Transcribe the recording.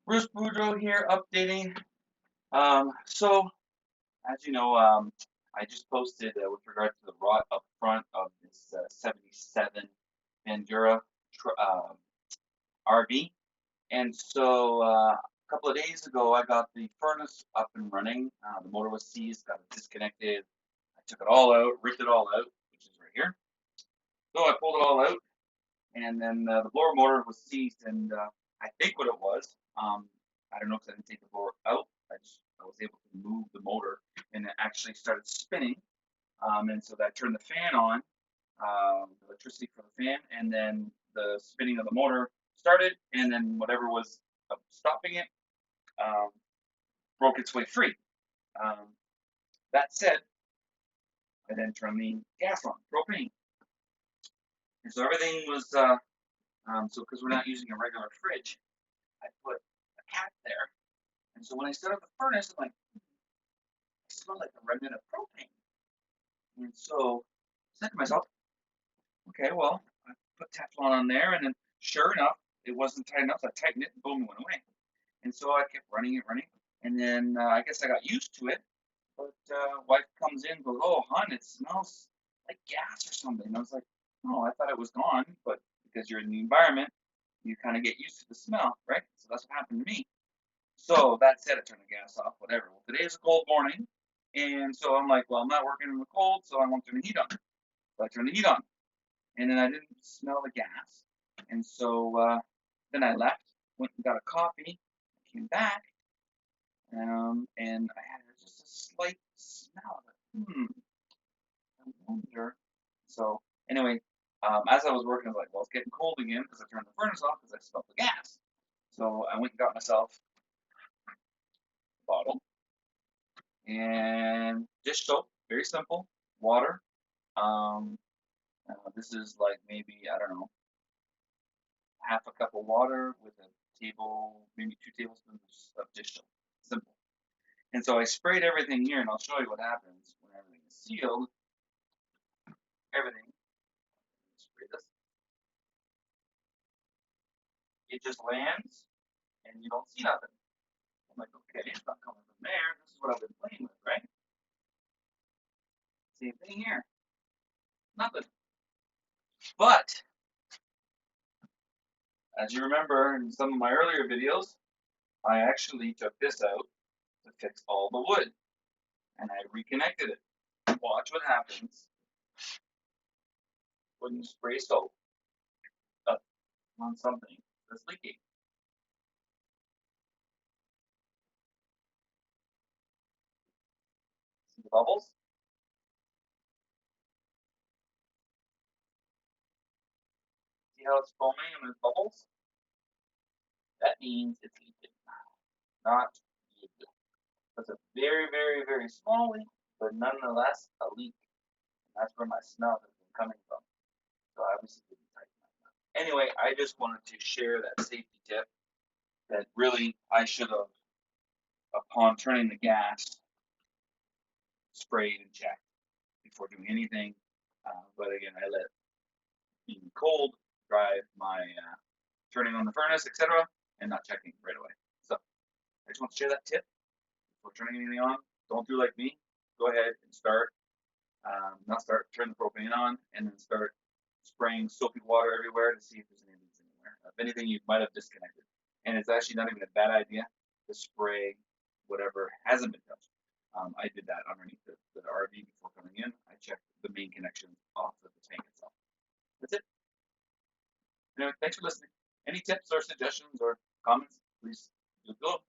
Bruce Boudreau here, updating. So, as you know, I just posted with regard to the rot up front of this 77 Bandura RV. And so, a couple of days ago, I got the furnace up and running. The motor was seized, got it disconnected. I took it all out, ripped it all out, which is right here. So I pulled it all out, and then the blower motor was seized, and I think what it was, I don't know because I didn't take the blower out. I was able to move the motor, and it actually started spinning. And so that turned the fan on, the electricity for the fan, and then the spinning of the motor started, and then whatever was stopping it um, broke its way free. Um, that said, I then turned the gas on, propane, and so everything was so because we're not using a regular fridge, I put a cap there. And so when I set up the furnace, I'm like, it smells like a remnant of propane. And so I said to myself, okay, well, I put Teflon on there, and then sure enough, it wasn't tight enough, so I tightened it, and boom, it went away. And so I kept running, and then I guess I got used to it. But wife comes in, and goes, "Oh, hon, it smells like gas or something." And I was like, "No, I thought it was gone, but because you're in the environment, you kind of get used to the smell, right?" So that's what happened to me. So that said, I turned the gas off, whatever. Well, today is a cold morning, and so I'm like, well, I'm not working in the cold, so I won't turn the heat on. So I turned the heat on, and then I didn't smell the gas, and so then I left, went and got a coffee, came back, and I had just a slight smell of it. I wonder. So anyway, as I was working, I was like, well, it's getting cold again because I turned the furnace off because I smelled the gas. So I went and got myself a bottle and dish soap, very simple, water. Um, this is like maybe, I don't know, half a cup of water with a maybe 2 tablespoons of dish soap. Simple. And so I sprayed everything here, and I'll show you what happens when everything is sealed. Everything, spray this, it just lands, and you don't see nothing. I'm like, okay, it's not coming from there. This is what I've been playing with, right? Same thing here, nothing. But as you remember in some of my earlier videos, I actually took this out to fix all the wood, and I reconnected it. Watch what happens when you spray soap up on something that's leaking. See the bubbles? See how it's foaming and there's bubbles? That means it's leaking, not good. That's a very small leak, but nonetheless a leak. That's where my smell has been coming from. So I obviously didn't tighten that. Anyway, I just wanted to share that safety tip that really I should have, upon turning the gas, sprayed and checked before doing anything. But again, I let being cold drive my turning on the furnace, etc., and not checking right away. So I just want to share that tip before turning anything on. Don't do like me. Go ahead and start. Not start. Turn the propane on, and then start spraying soapy water everywhere to see if there's any leaks anywhere. If anything, you might have disconnected. And it's actually not even a bad idea to spray whatever hasn't been touched. I did that underneath the RV before coming in. I checked the main connection off of the tank itself. That's it. Anyway, thanks for listening. Any tips or suggestions or comments, please do below.